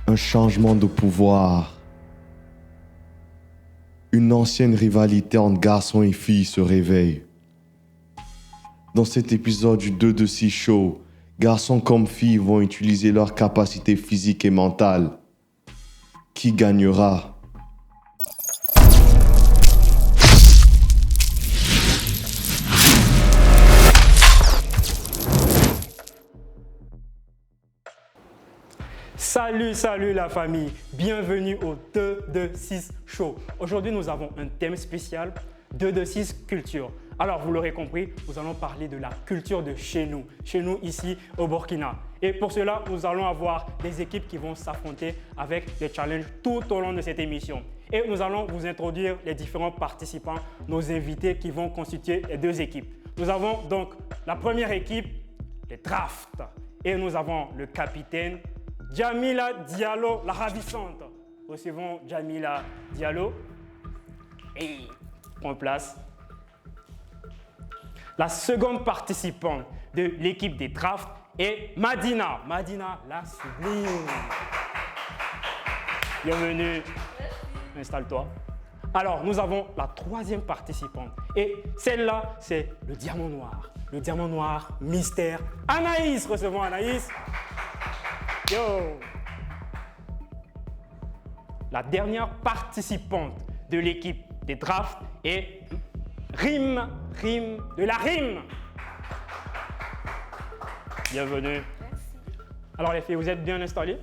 Un changement de pouvoir. Une ancienne rivalité entre garçons et filles se réveille. Dans cet épisode du 2 de 6 Show, garçons comme filles vont utiliser leurs capacités physiques et mentales. Qui gagnera? Salut la famille, bienvenue au 2 de 6 Show. Aujourd'hui nous avons un thème spécial, 2 de 6 culture. Alors vous l'aurez compris, nous allons parler de la culture de chez nous ici au Burkina. Et pour cela, nous allons avoir des équipes qui vont s'affronter avec des challenges tout au long de cette émission. Et nous allons vous introduire les différents participants, nos invités qui vont constituer les deux équipes. Nous avons donc la première équipe, les drafts. Et nous avons le capitaine Jamila Diallo, la ravissante. Recevons Jamila Diallo. Et prends place. La seconde participante de l'équipe des drafts est Madina. Madina, la sublime. Bienvenue. Installe-toi. Alors, nous avons la troisième participante. Et celle-là, c'est le diamant noir. Le diamant noir, mystère. Anaïs, recevons Anaïs. Yo! La dernière participante de l'équipe des drafts est Rime de la Rime. Bienvenue. Merci. Alors les filles, vous êtes bien installées?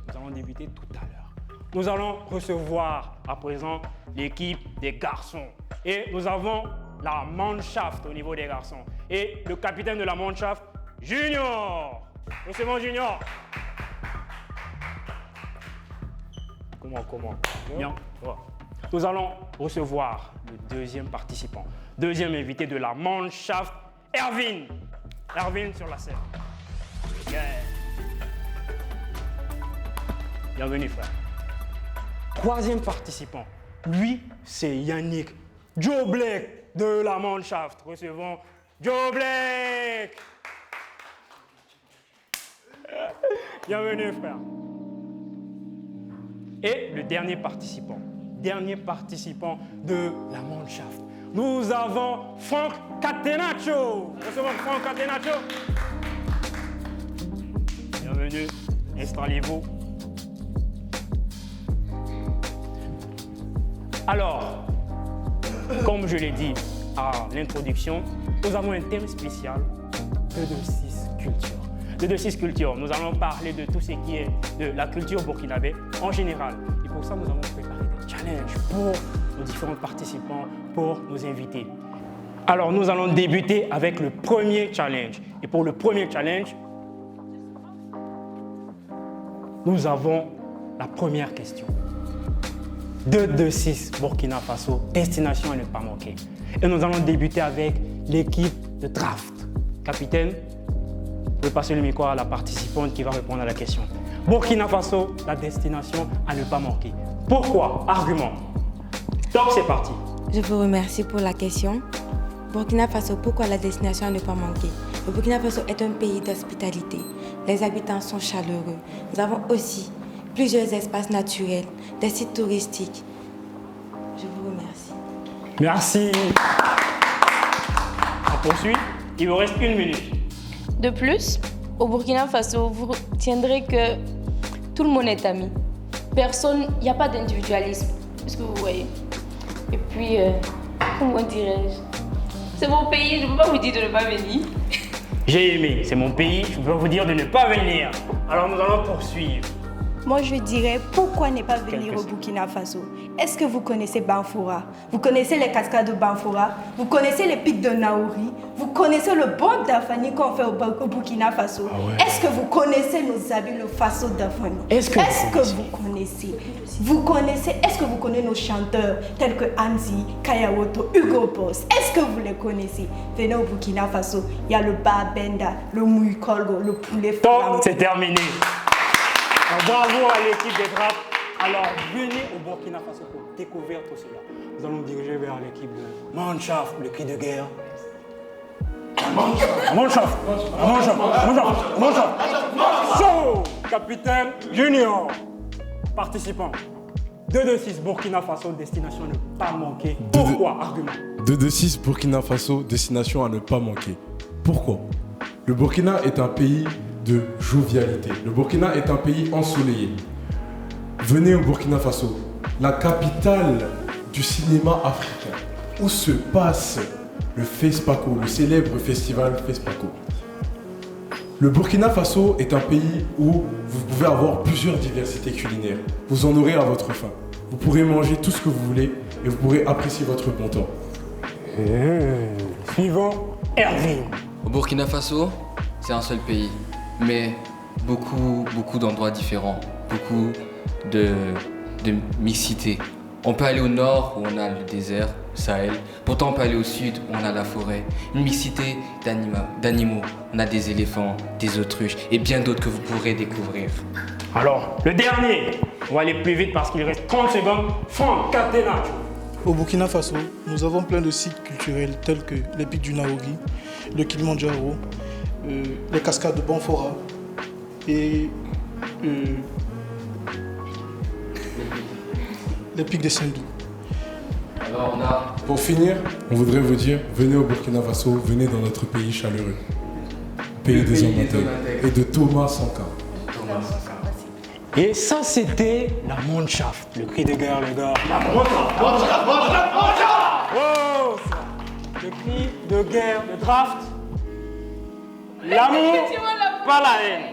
Nous allons débuter tout à l'heure. Nous allons recevoir à présent l'équipe des garçons. Et nous avons la Mannschaft au niveau des garçons. Et le capitaine de la Mannschaft, Junior. Recevons Junior. Comment? Bien. Ouais. Nous allons recevoir le deuxième participant, deuxième invité de la Mannschaft, Erwin. Erwin sur la scène. Yeah. Bienvenue frère. Troisième participant, lui c'est Yannick, Joe Blake de la Mannschaft. Recevons Joe Blake. Bienvenue frère. Et le dernier participant de la Mannschaft. Nous avons Franck Catenaccio. Recevons Franck Catenaccio. Bienvenue, installez-vous. Alors, comme je l'ai dit à l'introduction, nous avons un thème spécial, 2 de 6 culture. 2 de 6 culture, nous allons parler de tout ce qui est de la culture burkinabé en général. Et pour ça, nous avons préparé des challenges pour nos différents participants, pour nos invités. Alors, nous allons débuter avec le premier challenge. Et pour le premier challenge, nous avons la première question. 2 de 6 Burkina Faso, destination à ne pas manquer. Et nous allons débuter avec l'équipe de draft. Capitaine, vous pouvez passer le micro à la participante qui va répondre à la question. Burkina Faso, la destination à ne pas manquer. Pourquoi? Argument. Donc c'est parti. Je vous remercie pour la question. Burkina Faso, pourquoi la destination à ne pas manquer? Le Burkina Faso est un pays d'hospitalité. Les habitants sont chaleureux. Nous avons aussi plusieurs espaces naturels, des sites touristiques. Je vous remercie. Merci. On poursuit. Il vous reste 1 minute. De plus, au Burkina Faso, vous retiendrez que tout le monde est ami. Personne, il n'y a pas d'individualisme. Est-ce que vous voyez? Et puis, comment dirais-je? C'est mon pays, je ne peux pas vous dire de ne pas venir. J'ai aimé, c'est mon pays, je peux vous dire de ne pas venir. Alors nous allons poursuivre. Moi, je dirais, pourquoi ne pas venir au Burkina Faso? Est-ce que vous connaissez Banfoura? Vous connaissez les cascades de Banfoura? Vous connaissez les pics de Naouri? Vous connaissez le bon d'Afani qu'on fait au Burkina Faso? Ah ouais. Est-ce que vous connaissez nos habits, le Faso d'Afani? Est-ce que vous connaissez? Est-ce que vous connaissez nos chanteurs tels que Anzi, Kayawoto, Hugo Boss? Est-ce que vous les connaissez? Venez au Burkina Faso, il y a le Babenda, le Mouikolgo, le poulet Top, c'est terminé. Alors, bravo à l'équipe des drafts. Alors, venez au Burkina Faso pour découvrir tout cela. Nous allons nous diriger vers l'équipe de Mannschaft, le cri de guerre. Mannschaft. So, capitaine Junior. Participants. 2-2-6 Burkina Faso, destination à ne pas manquer. Pourquoi? Argument. 2-2-6 Burkina Faso, destination à ne pas manquer. Pourquoi? Le Burkina est un pays de jovialité. Le Burkina est un pays ensoleillé. Venez au Burkina Faso, la capitale du cinéma africain, où se passe le FESPACO, le célèbre festival FESPACO. Le Burkina Faso est un pays où vous pouvez avoir plusieurs diversités culinaires. Vous en aurez à votre faim. Vous pourrez manger tout ce que vous voulez et vous pourrez apprécier votre bon temps. Suivant, Erwin. Au Burkina Faso, c'est un seul pays, mais beaucoup d'endroits différents, beaucoup de mixité. On peut aller au nord où on a le désert, le Sahel. Pourtant, on peut aller au sud où on a la forêt. Une mixité d'animaux. On a des éléphants, des autruches et bien d'autres que vous pourrez découvrir. Alors, le dernier. On va aller plus vite parce qu'il reste 30 secondes. Franck Catena. Au Burkina Faso, nous avons plein de sites culturels tels que les pics du Naouri, le Kilimandjaro, les cascades de Banfora et les pics de Sindou. Alors, Pour finir, on voudrait vous dire, venez au Burkina Faso, venez dans notre pays chaleureux. Pays des hommes intègres et de Thomas Sankara. Et ça, c'était la Mannschaft. Le cri de guerre, les gars. La Mannschaft. Oh, ça. Le cri de guerre, le draft. L'amour, pas la haine.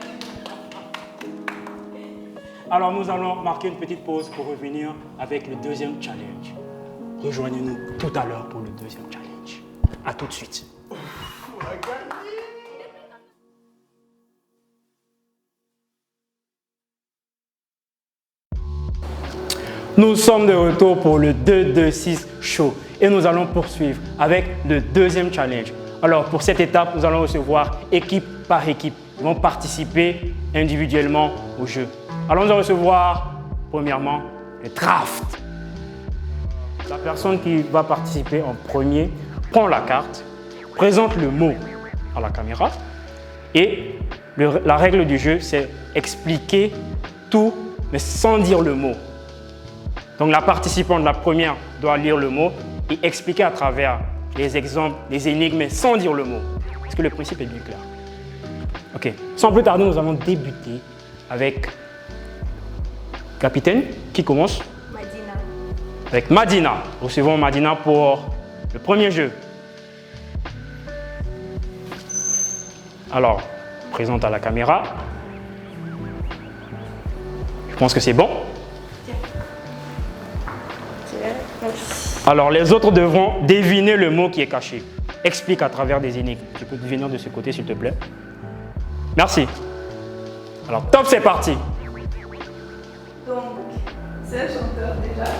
Alors, nous allons marquer une petite pause pour revenir avec le deuxième challenge. Rejoignez-nous tout à l'heure pour le deuxième challenge. À tout de suite. Nous sommes de retour pour le 2-2-6 show et nous allons poursuivre avec le deuxième challenge. Alors pour cette étape, nous allons recevoir équipe par équipe. Ils vont participer individuellement au jeu. Alors nous allons recevoir premièrement le draft. La personne qui va participer en premier prend la carte, présente le mot à la caméra et la règle du jeu, c'est expliquer tout mais sans dire le mot. Donc la participante, la première, doit lire le mot et expliquer à travers les exemples, les énigmes, mais sans dire le mot. Parce que le principe est bien clair. Ok, sans plus tarder, nous allons débuter avec Capitaine. Qui commence? Madina. Avec Madina. Recevons Madina pour le premier jeu. Alors, présente à la caméra. Je pense que c'est bon. Alors, les autres devront deviner le mot qui est caché. Explique à travers des énigmes. Tu peux venir de ce côté, s'il te plaît. Merci. Alors, top, c'est parti. Donc, c'est un chanteur déjà.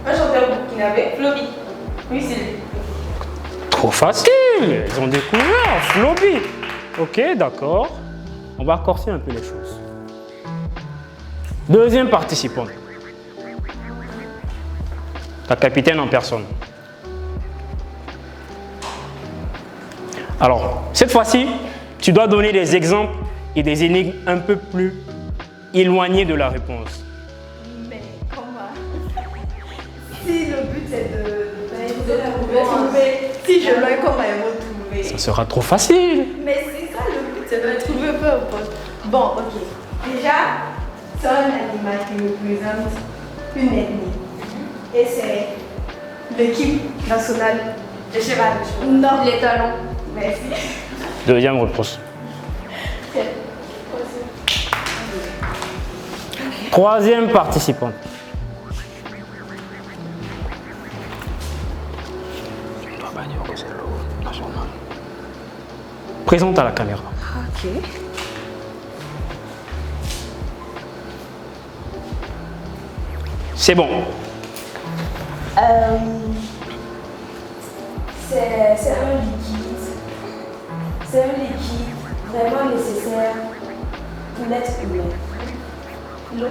Un chanteur burkinabé. Flobi. Oui, c'est lui. Trop facile. Ils ont découvert. Flobi. Ok, d'accord. On va corser un peu les choses. Deuxième participant. La capitaine en personne. Alors, cette fois-ci, tu dois donner des exemples et des énigmes un peu plus éloignées de la réponse. Mais comment? Si le but c'est de trouver, si je l'ai, comment ils vont trouver? Ça sera trop facile. Mais c'est ça le but, c'est de trouver peu importe. Bon, ok. Déjà, c'est un animal qui représente une ethnie. Et c'est l'équipe nationale de cheval. Non. Les talons. Merci. Deuxième réponse. Troisième participante. Je dois pas dire que c'est l'eau nationale. Présente à la caméra. Ok. C'est bon. C'est un liquide. C'est un liquide vraiment nécessaire pour l'être humain. L'eau.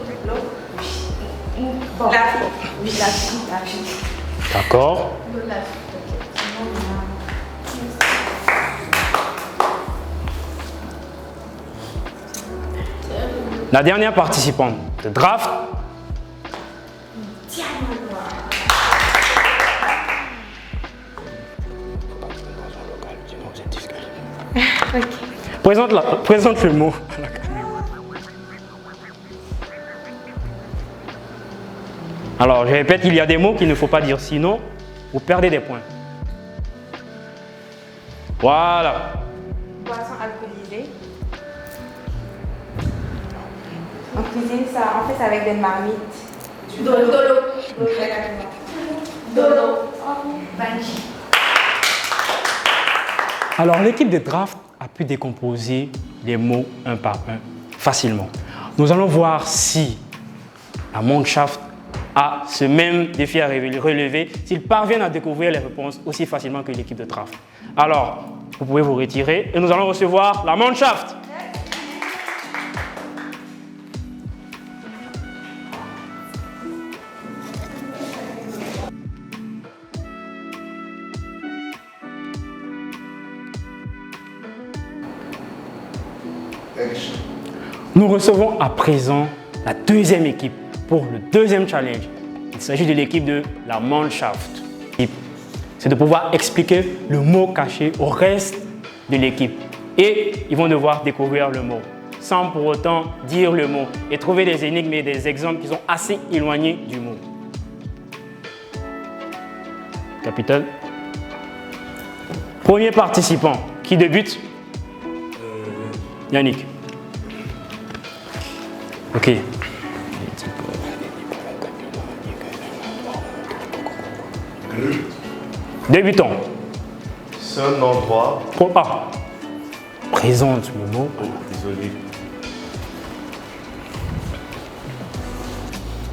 Oui. Bon. La vie. Oui, la vie. D'accord. L'eau, la vie. La dernière participante de draft. Présente le mot. Alors, je répète, il y a des mots qu'il ne faut pas dire, sinon vous perdez des points. Voilà. Boisson alcoolisée. En cuisine, ça, on fait ça avec des marmites. Dolo. Banji. Alors, l'équipe de draft a pu décomposer les mots un par un facilement. Nous allons voir si la Mannschaft a ce même défi à relever, s'ils parviennent à découvrir les réponses aussi facilement que l'équipe de draft. Alors, vous pouvez vous retirer et nous allons recevoir la Mannschaft. Nous recevons à présent la deuxième équipe pour le deuxième challenge. Il s'agit de l'équipe de la Mannschaft. C'est de pouvoir expliquer le mot caché au reste de l'équipe. Et ils vont devoir découvrir le mot sans pour autant dire le mot et trouver des énigmes et des exemples qui sont assez éloignés du mot. Capitaine. Premier participant, qui débute? Yannick. Ok. Débutons. C'est un endroit. Présente le mot. Désolé.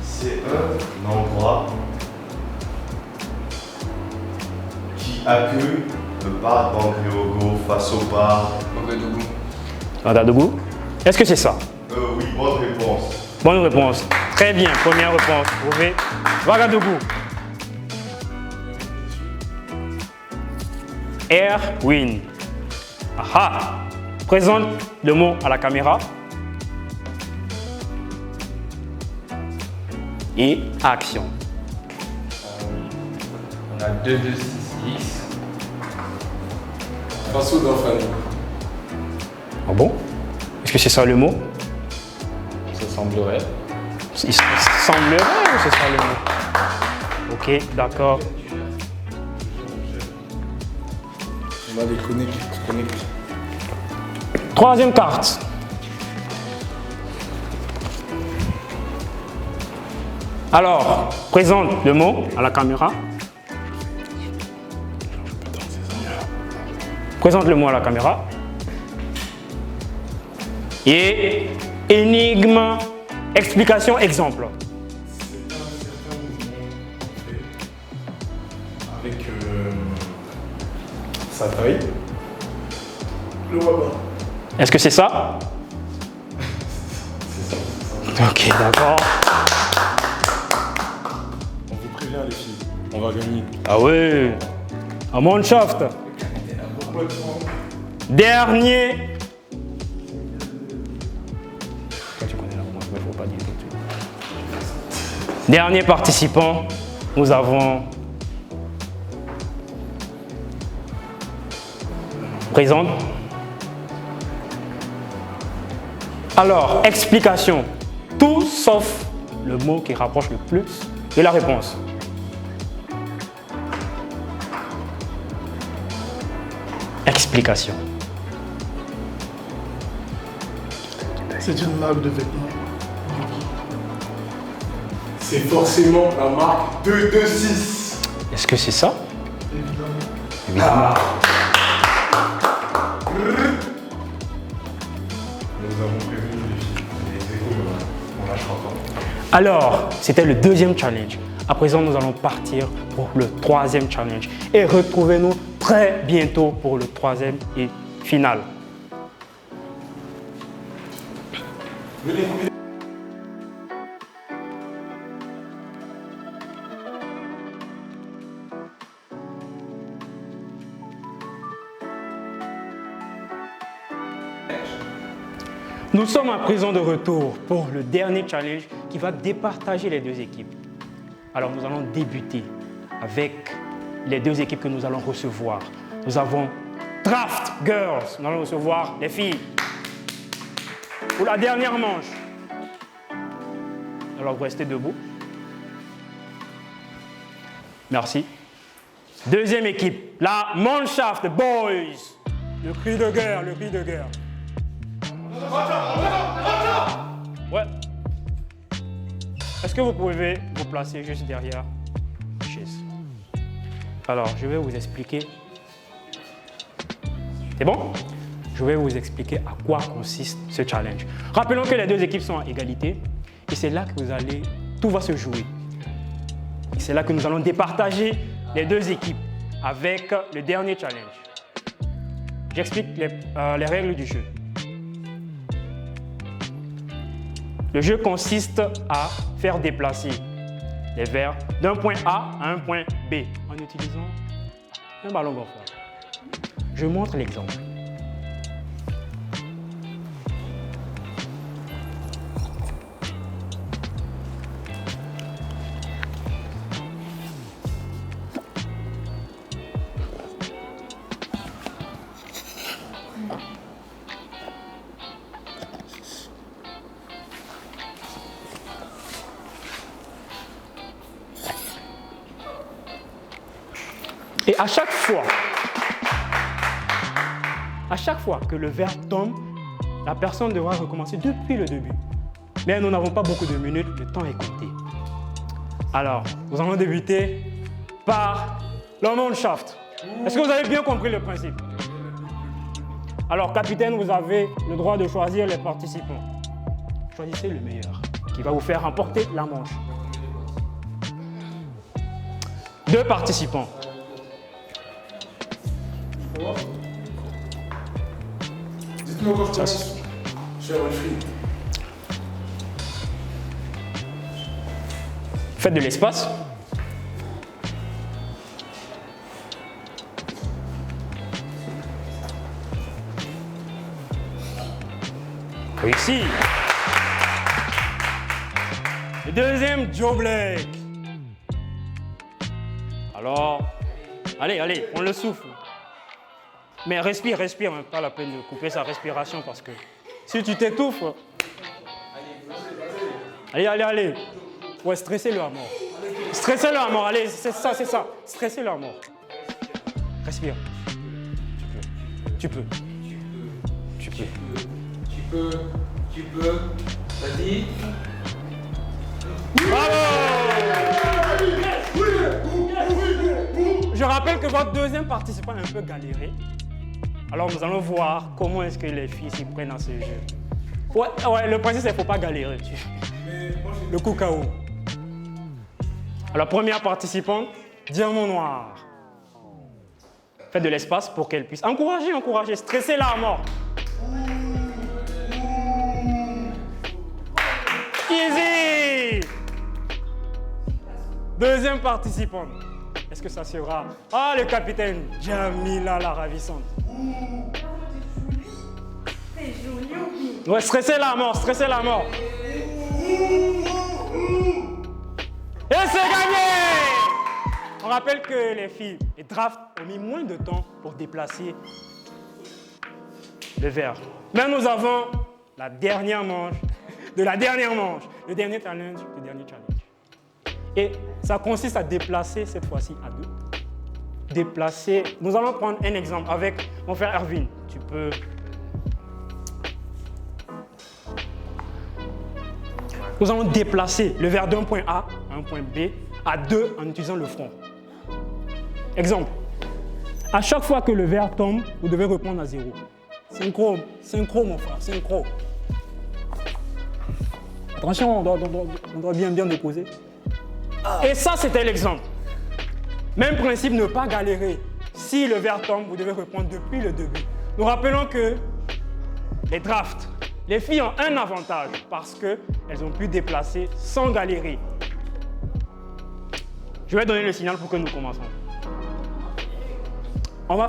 C'est un endroit qui accueille le bar d'Andréogo face au bar. Ouagadougou. Est-ce que c'est ça? Oui, bonne réponse. Bonne réponse. Très bien, première réponse. Prouvé. Ouagadougou. Erwin. Aha. Présente le mot à la caméra. Et action. On a 2-2-6-X. Faso d'Anfani. Ah bon? Est-ce que c'est ça le mot? Ça semblerait. Il semblerait ou c'est ça le mot? Ok, d'accord. On va les connecter. Troisième carte. Alors, présente le mot à la caméra. Présente le mot à la caméra. Et énigme, explication, exemple. C'est un certain mouvement fait avec sa taille. Le waba. Est-ce que c'est ça? C'est ça. Ok, d'accord. On vous prévient les filles, on va gagner. Ah ouais. À Mannschaft. Dernier. Dernier participant, nous avons présente. Alors, explication. Tout sauf le mot qui rapproche le plus de la réponse. Explication. C'est une marque de vêtements. C'est forcément la marque 226. Est-ce que c'est ça? Évidemment. Évidemment. Nous avons prévenu les filles. Les échos, on lâchera pas. Alors, c'était le deuxième challenge. À présent, nous allons partir pour le troisième challenge. Et retrouvez-nous très bientôt pour le troisième et final. Nous sommes à présent de retour pour le dernier challenge qui va départager les deux équipes. Alors nous allons débuter avec les deux équipes que nous allons recevoir. Nous avons Draft Girls, nous allons recevoir les filles. Pour la dernière manche. Alors vous restez debout. Merci. Deuxième équipe, la Mannschaft Boys. Le cri de guerre, le cri de guerre. Ouais. Est-ce que vous pouvez vous placer juste derrière la chaise? Alors, je vais vous expliquer. C'est bon? Je vais vous expliquer à quoi consiste ce challenge. Rappelons que les deux équipes sont à égalité et c'est là que tout va se jouer. Et c'est là que nous allons départager les deux équipes avec le dernier challenge. J'explique les règles du jeu. Le jeu consiste à faire déplacer les verres d'un point A à un point B en utilisant un ballon gonflable. Je montre l'exemple. Et à chaque fois que le verre tombe, la personne devra recommencer depuis le début. Mais nous n'avons pas beaucoup de minutes, le temps est compté. Alors, nous allons débuter par la Mannschaft. Est-ce que vous avez bien compris le principe? Alors, capitaine, vous avez le droit de choisir les participants. Choisissez le meilleur, qui va vous faire remporter la manche. 2 participants. Dites-moi quand je commence, cher Wilfried. Faites de l'espace. Réussi. Le deuxième, Joe Blake. Alors, allez, on le souffle. Mais respire, hein, pas la peine de couper sa respiration parce que si tu t'étouffes. Allez. Ouais, stressez-le à mort. Stressez-le à mort, allez, c'est ça. Stressez-le à mort. Respire. Tu peux. Vas-y. Bravo! Je rappelle que votre deuxième participant a un peu galéré. Alors nous allons voir comment est-ce que les filles s'y prennent à ce jeu. Ouais, le principe c'est qu'il ne faut pas galérer. Le coup KO. Alors première participante, Diamant Noir. Faites de l'espace pour qu'elle puisse. Encouragez, stressez-la à mort. Easy! Deuxième participante. Est-ce que ça sera... Ah, le capitaine Jamila la ravissante. C'est joli. Ouais, stressez la mort. Et c'est gagné! On rappelle que les filles et Draft ont mis moins de temps pour déplacer le verre. Mais nous avons la dernière manche de la dernière manche. Le dernier challenge. Et ça consiste à déplacer cette fois-ci à 2. Déplacer. Nous allons prendre un exemple avec mon frère Erwin. Tu peux. Nous allons déplacer le verre d'un point A à un point B à 2 en utilisant le front. Exemple. À chaque fois que le verre tombe, vous devez reprendre à 0. Synchro mon frère, synchro. Attention, on doit bien déposer. Et ça, c'était l'exemple. Même principe, ne pas galérer. Si le verre tombe, vous devez reprendre depuis le début. Nous rappelons que les drafts, les filles ont un avantage parce qu'elles ont pu déplacer sans galérer. Je vais donner le signal pour que nous commençons. On va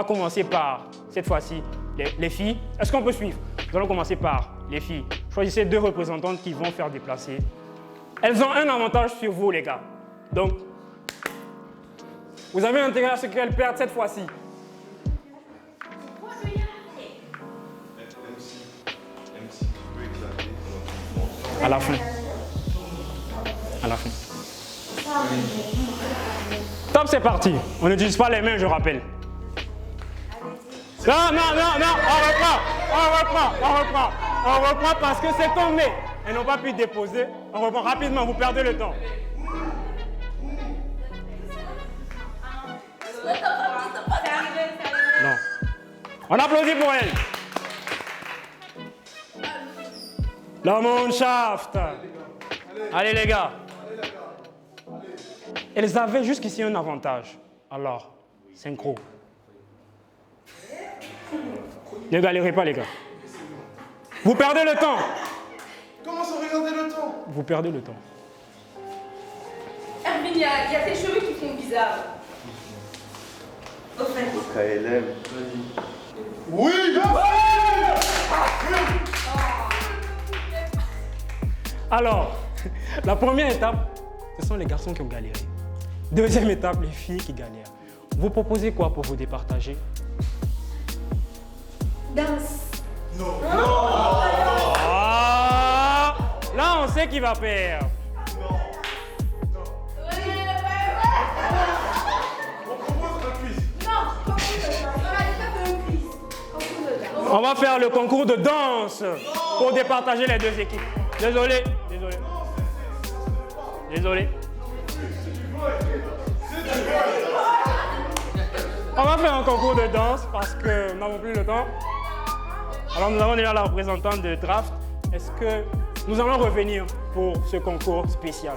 commencer par, cette fois-ci, les filles. Est-ce qu'on peut suivre? Nous allons commencer par les filles. Choisissez 2 représentantes qui vont faire déplacer. Elles ont un avantage sur vous, les gars. Donc, vous avez intérêt à ce qu'elles perdent cette fois-ci. À la fin. À la fin. Top, c'est parti. On n'utilise pas les mains, je rappelle. Non, on reprend parce que c'est tombé. Elles n'ont pas pu déposer. On reprend rapidement, vous perdez le temps. Non. On applaudit pour elle. La Mannschaft. Allez les gars. Elles avaient jusqu'ici un avantage. Alors, synchro. Ne galérez pas les gars. Vous perdez le temps. Comment ça, regardez le temps? Vous perdez le temps. Erwin, il y a tes cheveux qui font bizarre. KLM. Oui! Alors, la première étape, ce sont les garçons qui ont galéré. Deuxième étape, les filles qui galèrent. Vous proposez quoi pour vous départager? Danse. Ah, là, on sait qui va perdre. On va faire le concours de danse pour départager les 2 équipes. Désolé. On va faire un concours de danse parce que nous n'avons plus le temps. Alors nous avons déjà la représentante de draft. Est-ce que nous allons revenir pour ce concours spécial?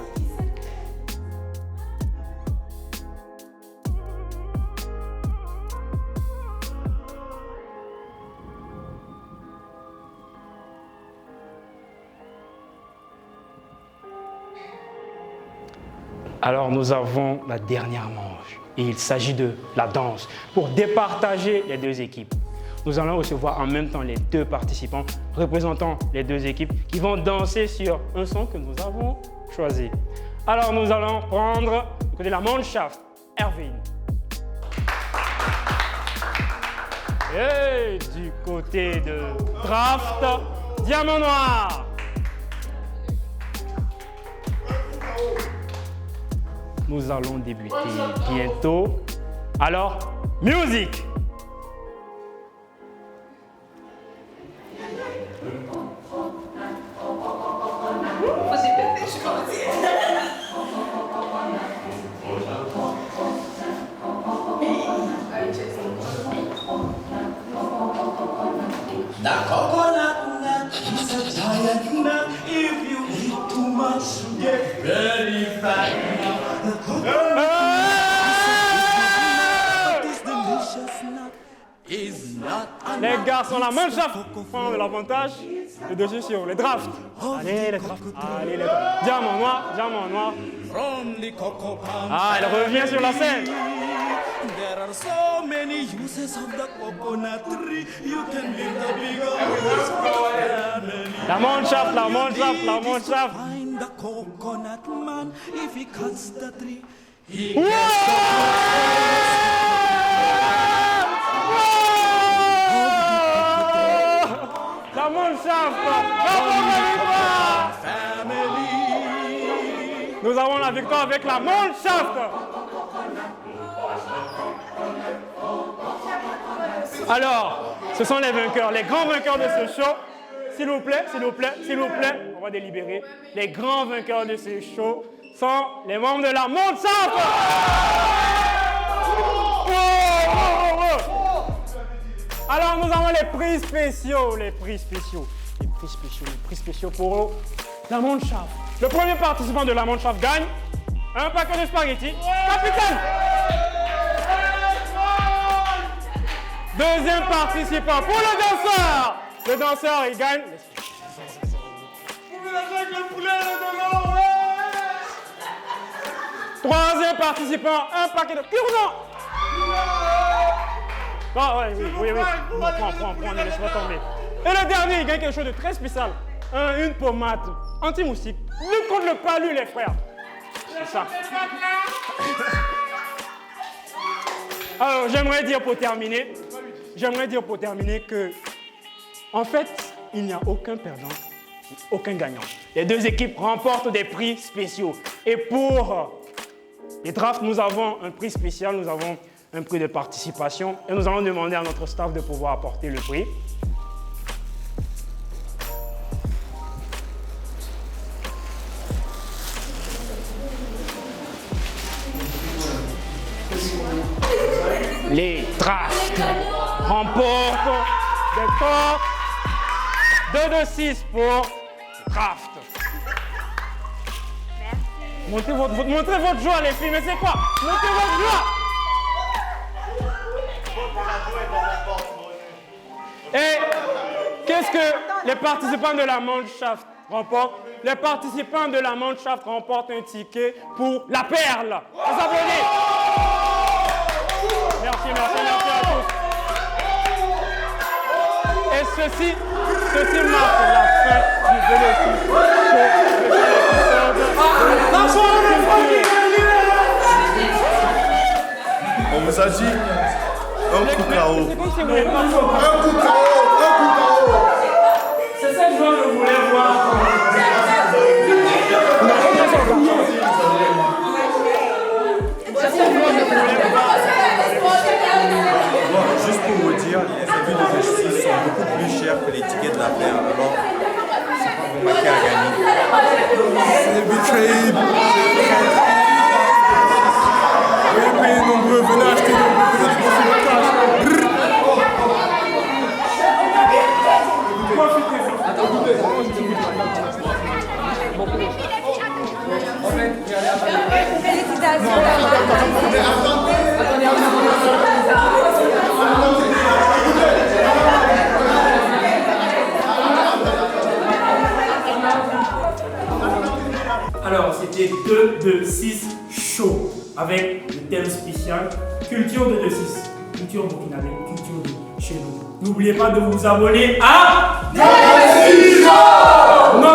Alors nous avons la dernière manche et il s'agit de la danse pour départager les 2 équipes. Nous allons recevoir en même temps les 2 participants représentant les 2 équipes qui vont danser sur un son que nous avons choisi. Alors nous allons prendre du côté de la Mannschaft, Erwin. Et du côté de draft, Diamant Noir. Nous allons débuter bientôt. Alors, musique! The coconut nut is a giant nut. If you eat too much, you get very fat. The coconut nut is delicious nut. Is not a Les nut. garçons, la Mannschaft prend de l'avantage. Le dessus sur les drafts. Allez, les drafts. Allez, les drafts. Diamant noir, diamant noir. From the cocoa palm Ah, elle revient sur la scène. there are so many uses of the coconut tree. You can build a big house for family. La Mannschaft, la Mannschaft, la Mannschaft. Find the coconut man if he cuts the tree. He Wow! La Mannschaft. family. Nous avons la victoire avec la Mannschaft. Alors, ce sont les vainqueurs, les grands vainqueurs de ce show. S'il vous plaît, s'il vous plaît, s'il vous plaît, on va délibérer. Les grands vainqueurs de ce show sont les membres de la Mannschaft. Alors, nous avons les prix spéciaux, les prix spéciaux, les prix spéciaux, les prix spéciaux pour la Mannschaft. Le premier participant de la Mannschaft gagne un paquet de spaghettis. Capitaine! Deuxième participant pour le danseur. Le danseur, il gagne. Troisième participant, un paquet de cure-dents. Ah ouais, oui. Prends, ne laisse pas tomber. Et le dernier, il gagne quelque chose de très spécial. Une pommade anti-moustique. Lutte contre le palu, les frères. C'est ça. Alors, j'aimerais dire pour terminer que, en fait, il n'y a aucun perdant, aucun gagnant. Les deux équipes remportent des prix spéciaux. Et pour les drafts, nous avons un prix spécial, nous avons un prix de participation. Et nous allons demander à notre staff de pouvoir apporter le prix. Les drafts remportent des corps 2-2-6 pour draft. Merci. Montrez votre joie, les filles, mais c'est quoi? Montrez votre joie! Et qu'est-ce que les participants de la Mannschaft remportent? Les participants de la Mannschaft remportent un ticket pour la perle. On s'applaudit. Merci à tous. Et ceci marque la fin du bénéfice. On vous a dit un coup KO. C'est cette joie que je voulais voir. Juste pour vous dire, les abus de justice sont beaucoup plus chers que les tickets de la paire. Alors, c'est pas vraiment qui a gagné. C'est betrayed. Veuillez payer nombreux, venez acheter nombreux, venez dépenser le cash. Alors, c'était 2-2-6 show avec le thème spécial culture de 2-6. Culture burkinabé, culture de chez nous. N'oubliez pas de vous abonner à 2-6 show.